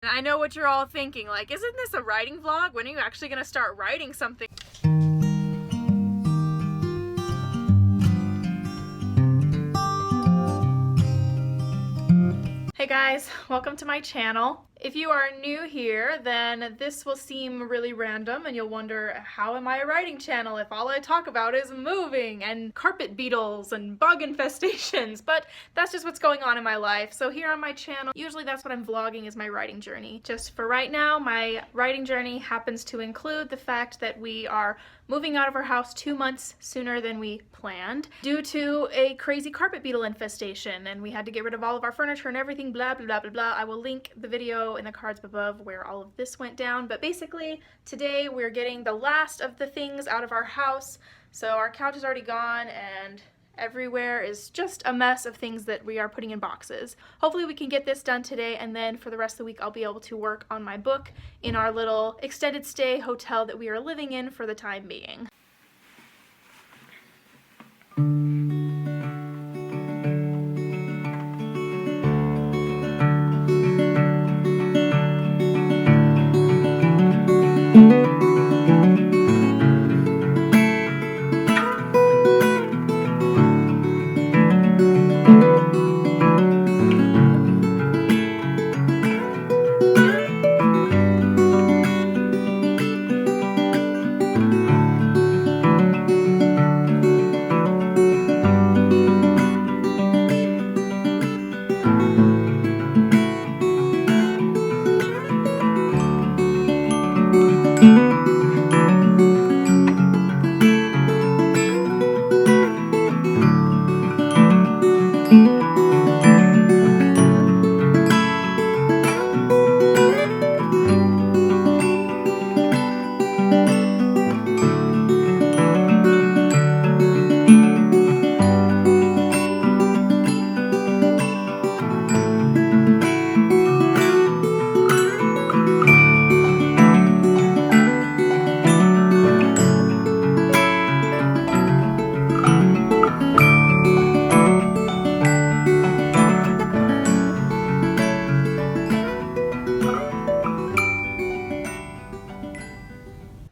I know what you're all thinking, like, isn't this a writing vlog? When are you actually gonna start writing something? Hey guys, welcome to my channel. If you are new here, then this will seem really random and you'll wonder, how am I a writing channel if all I talk about is moving and carpet beetles and bug infestations? But that's just what's going on in my life. So here on my channel, usually that's what I'm vlogging, is my writing journey. Just for right now, my writing journey happens to include the fact that we are moving out of our house 2 months sooner than we planned due to a crazy carpet beetle infestation, and we had to get rid of all of our furniture and everything, blah blah blah blah blah. I will link the video in the cards above where all of this went down, but basically today we're getting the last of the things out of our house. So our couch is already gone and everywhere is just a mess of things that we are putting in boxes. Hopefully we can get this done today, and then for the rest of the week I'll be able to work on my book in our little extended stay hotel that we are living in for the time being.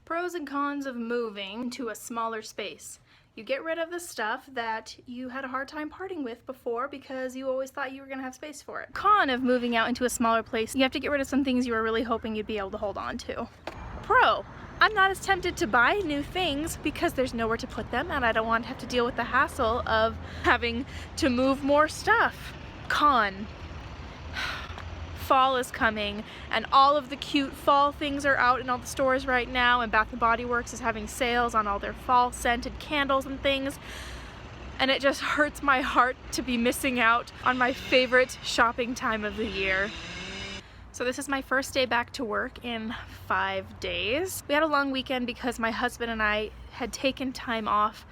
Pros and cons of moving to a smaller space. You get rid of the stuff that you had a hard time parting with before because you always thought you were going to have space for it. Con of moving out into a smaller place, you have to get rid of some things you were really hoping you'd be able to hold on to. Pro, I'm not as tempted to buy new things because there's nowhere to put them and I don't want to have to deal with the hassle of having to move more stuff. Con, fall is coming and all of the cute fall things are out in all the stores right now, and Bath & Body Works is having sales on all their fall scented candles and things, and it just hurts my heart to be missing out on my favorite shopping time of the year. So this is my first day back to work in 5 days. We had a long weekend because my husband and I had taken time off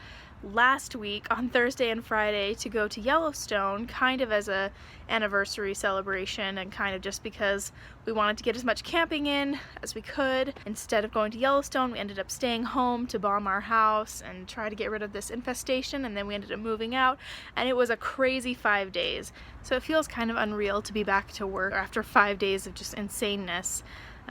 last week on Thursday and Friday to go to Yellowstone, kind of as a anniversary celebration and kind of just because we wanted to get as much camping in as we could. Instead of going to Yellowstone, we ended up staying home to bomb our house and try to get rid of this infestation, and then we ended up moving out, and it was a crazy 5 days. So it feels kind of unreal to be back to work after 5 days of just insaneness.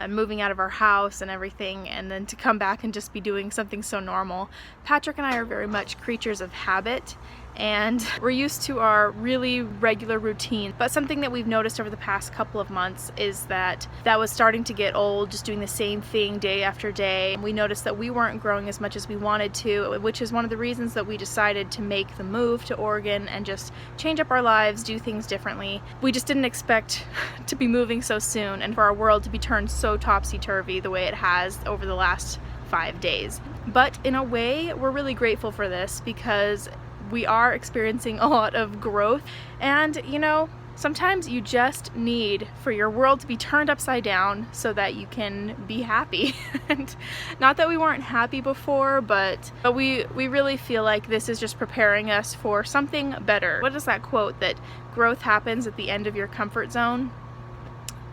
Moving out of our house and everything, and then to come back and just be doing something so normal. Patrick and I are very much creatures of habit, and we're used to our really regular routine. But something that we've noticed over the past couple of months is that was starting to get old, just doing the same thing day after day. We noticed that we weren't growing as much as we wanted to, which is one of the reasons that we decided to make the move to Oregon and just change up our lives, do things differently. We just didn't expect to be moving so soon and for our world to be turned so topsy-turvy the way it has over the last 5 days. But in a way, we're really grateful for this because we are experiencing a lot of growth, and you know, sometimes you just need for your world to be turned upside down so that you can be happy. And not that we weren't happy before, but we really feel like this is just preparing us for something better. What is that quote, that growth happens at the end of your comfort zone?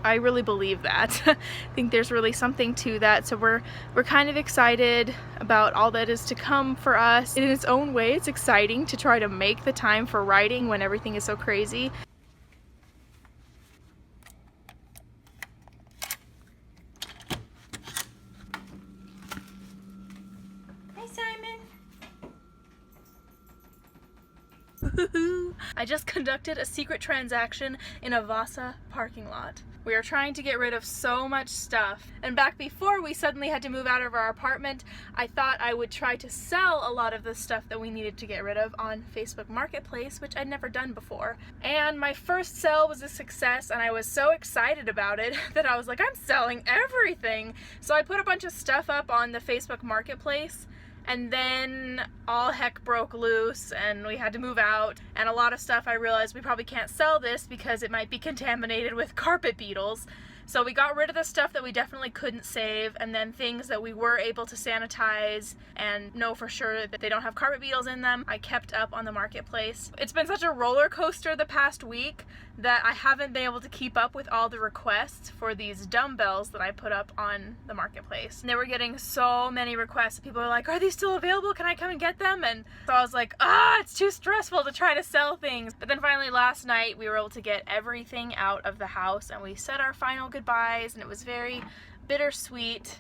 I really believe that. I think there's really something to that. So we're kind of excited about all that is to come for us. In its own way, it's exciting to try to make the time for writing when everything is so crazy. I just conducted a secret transaction in a Vasa parking lot. We are trying to get rid of so much stuff. And back before we suddenly had to move out of our apartment, I thought I would try to sell a lot of the stuff that we needed to get rid of on Facebook Marketplace, which I'd never done before. And my first sale was a success, and I was so excited about it that I was like, I'm selling everything. So I put a bunch of stuff up on the Facebook Marketplace, and then all heck broke loose and we had to move out, and a lot of stuff I realized we probably can't sell this because it might be contaminated with carpet beetles. So we got rid of the stuff that we definitely couldn't save, and then things that we were able to sanitize and know for sure that they don't have carpet beetles in them, I kept up on the marketplace. It's been such a roller coaster the past week that I haven't been able to keep up with all the requests for these dumbbells that I put up on the marketplace. And they were getting so many requests. People were like, are these still available? Can I come and get them? And so I was like, it's too stressful to try to sell things. But then finally last night we were able to get everything out of the house, and we said our final goodbyes, and it was very bittersweet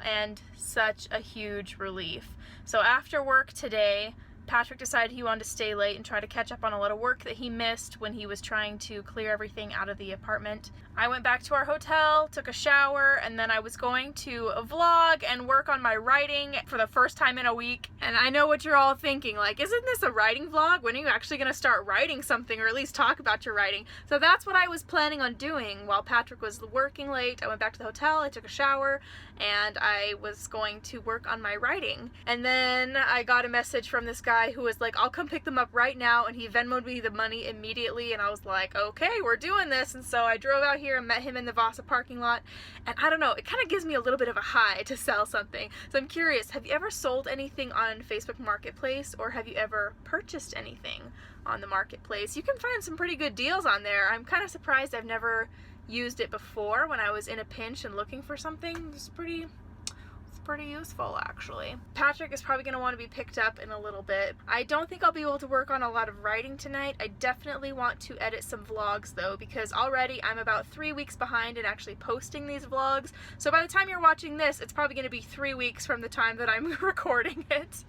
and such a huge relief. So after work today, Patrick decided he wanted to stay late and try to catch up on a lot of work that he missed when he was trying to clear everything out of the apartment. I went back to our hotel, took a shower, and then I was going to vlog and work on my writing for the first time in a week. And I know what you're all thinking, like, isn't this a writing vlog? When are you actually going to start writing something, or at least talk about your writing? So that's what I was planning on doing while Patrick was working late. I went back to the hotel, I took a shower, and I was going to work on my writing. And then I got a message from this guy who was like, I'll come pick them up right now, and he Venmo'd me the money immediately, and I was like, okay, we're doing this. And so I drove out here and met him in the Vasa parking lot, and I don't know, it kind of gives me a little bit of a high to sell something. So I'm curious, have you ever sold anything on Facebook Marketplace, or have you ever purchased anything on the marketplace? You can find some pretty good deals on there. I'm kind of surprised I've never used it before when I was in a pinch and looking for something. It's pretty useful, actually. Patrick is probably going to want to be picked up in a little bit. I don't think I'll be able to work on a lot of writing tonight. I definitely want to edit some vlogs though, because already I'm about 3 weeks behind in actually posting these vlogs. So by the time you're watching this, it's probably going to be 3 weeks from the time that I'm recording it.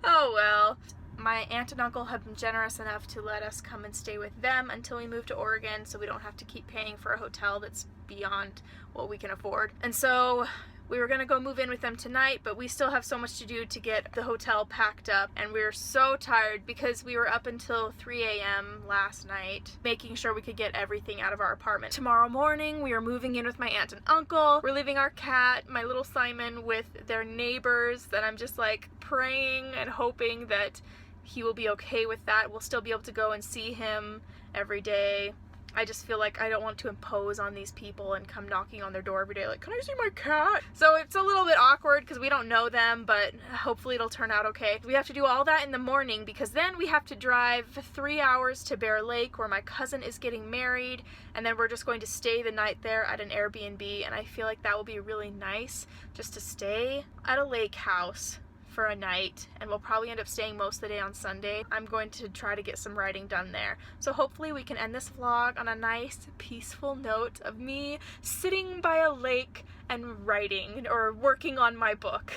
Oh well. My aunt and uncle have been generous enough to let us come and stay with them until we move to Oregon, so we don't have to keep paying for a hotel that's beyond what we can afford. And so we were gonna go move in with them tonight, but we still have so much to do to get the hotel packed up, and we're so tired because we were up until 3 a.m. last night making sure we could get everything out of our apartment. Tomorrow morning we are moving in with my aunt and uncle. We're leaving our cat, my little Simon, with their neighbors, that I'm just like praying and hoping that he will be okay with that. We'll still be able to go and see him every day. I just feel like I don't want to impose on these people and come knocking on their door every day like, can I see my cat? So it's a little bit awkward because we don't know them, but hopefully it'll turn out okay. We have to do all that in the morning because then we have to drive 3 hours to Bear Lake where my cousin is getting married, and then we're just going to stay the night there at an Airbnb, and I feel like that will be really nice just to stay at a lake house for a night, and we'll probably end up staying most of the day on Sunday. I'm going to try to get some writing done there. So hopefully we can end this vlog on a nice, peaceful note of me sitting by a lake and writing or working on my book.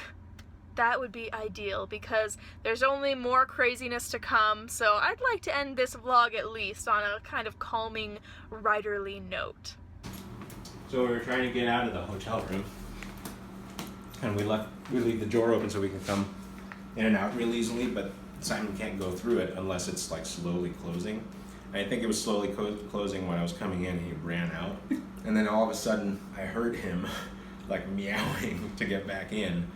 That would be ideal because there's only more craziness to come, so I'd like to end this vlog at least on a kind of calming, writerly note. So we were trying to get out of the hotel room, and we leave the door open so we can come in and out real easily, but Simon can't go through it unless it's like slowly closing. I think it was slowly closing when I was coming in, and he ran out. And then all of a sudden I heard him like meowing to get back in,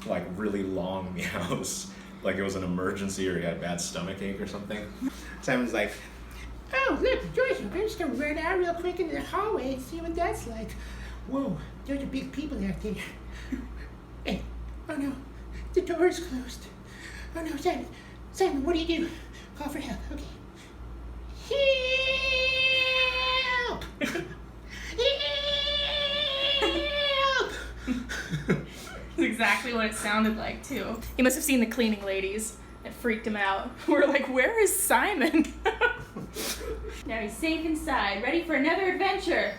like really long meows, like it was an emergency or he had a bad stomach ache or something. Simon's like, oh look, Joyce, I'm just gonna run out real quick into the hallway and see what that's like. Whoa, those are big people out there. Hey, oh no, the door is closed. Oh no, Simon, what do you do? Call for help, okay. Help! Help! That's exactly what it sounded like too. He must have seen the cleaning ladies. It freaked him out. We're like, where is Simon? Now he's safe inside, ready for another adventure.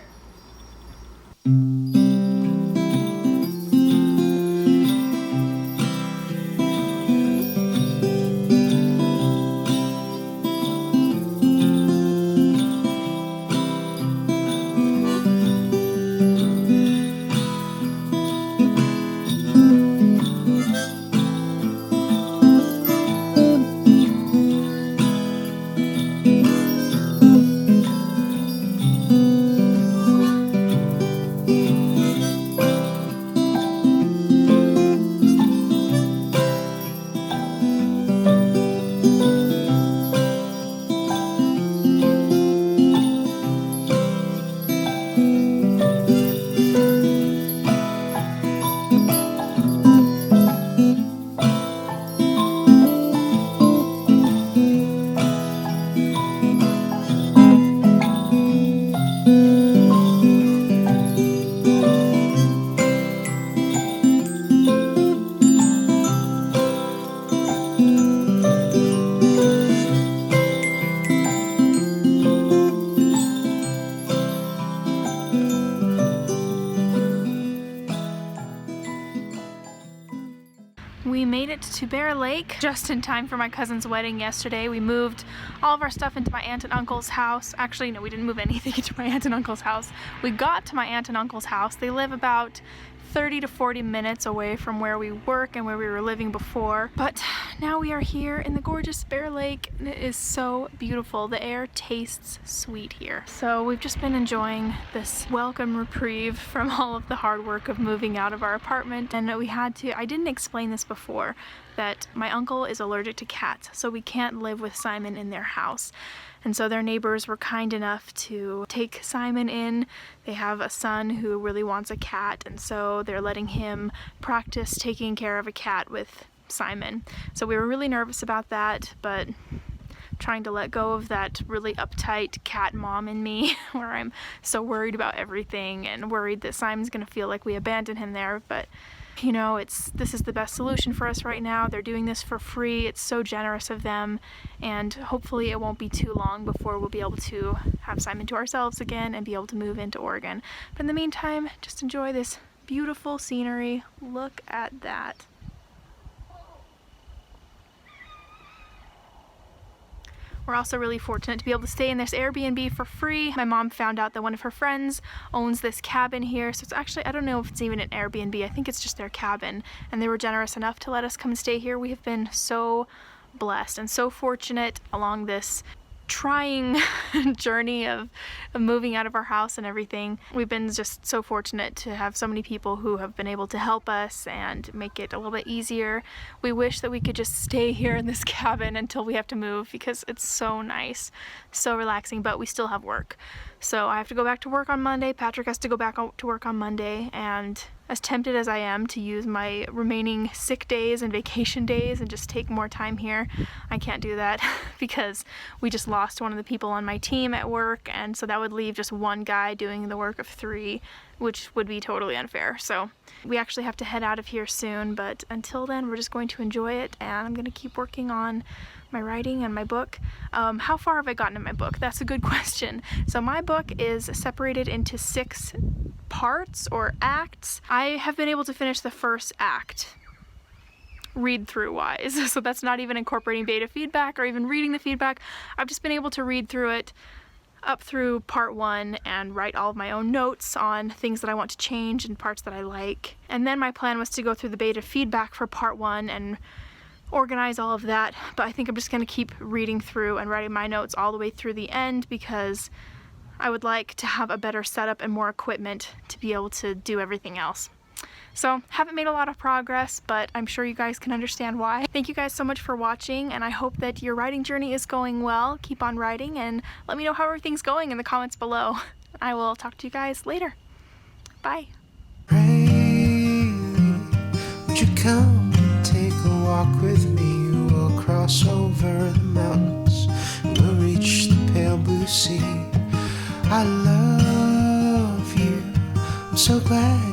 made it to Bear Lake just in time for my cousin's wedding yesterday. We moved all of our stuff into my aunt and uncle's house. Actually, no, we didn't move anything into my aunt and uncle's house. We got to my aunt and uncle's house. They live about 30 to 40 minutes away from where we work and where we were living before. But now we are here in the gorgeous Bear Lake, and it is so beautiful. The air tastes sweet here. So we've just been enjoying this welcome reprieve from all of the hard work of moving out of our apartment. And we had to, I didn't explain this before, that my uncle is allergic to cats, so we can't live with Simon in their house. And so their neighbors were kind enough to take Simon in. They have a son who really wants a cat, and so they're letting him practice taking care of a cat with Simon. So we were really nervous about that, but trying to let go of that really uptight cat mom in me where I'm so worried about everything and worried that Simon's gonna feel like we abandoned him there. But you know, this is the best solution for us right now. They're doing this for free. It's so generous of them, and hopefully it won't be too long before we'll be able to have Simon to ourselves again and be able to move into Oregon. But in the meantime, just enjoy this beautiful scenery. Look at that. We're also really fortunate to be able to stay in this Airbnb for free. My mom found out that one of her friends owns this cabin here, so it's actually, I don't know if it's even an Airbnb, I think it's just their cabin, and they were generous enough to let us come stay here. We have been so blessed and so fortunate along this trying journey of moving out of our house and everything. We've been just so fortunate to have so many people who have been able to help us and make it a little bit easier. We wish that we could just stay here in this cabin until we have to move, because it's so nice, so relaxing, but we still have work. So I have to go back to work on Monday. Patrick has to go back to work on Monday, and as tempted as I am to use my remaining sick days and vacation days and just take more time here, I can't do that because we just lost one of the people on my team at work, and so that would leave just one guy doing the work of 3, which would be totally unfair. So we actually have to head out of here soon, but until then we're just going to enjoy it, and I'm going to keep working on my writing and my book. How far have I gotten in my book? That's a good question. So my book is separated into 6 parts or acts. I have been able to finish the first act read through wise, so that's not even incorporating beta feedback or even reading the feedback. I've just been able to read through it up through part 1 and write all of my own notes on things that I want to change and parts that I like. And then my plan was to go through the beta feedback for part 1 and organize all of that, but I think I'm just going to keep reading through and writing my notes all the way through the end, because I would like to have a better setup and more equipment to be able to do everything else. So haven't made a lot of progress, but I'm sure you guys can understand why. Thank you guys so much for watching, and I hope that your writing journey is going well. Keep on writing and let me know how everything's going in the comments below. I will talk to you guys later. Bye. Would you come and take a walk with me? We'll cross over the mountains and we'll reach the pale blue sea. I love you, I'm so glad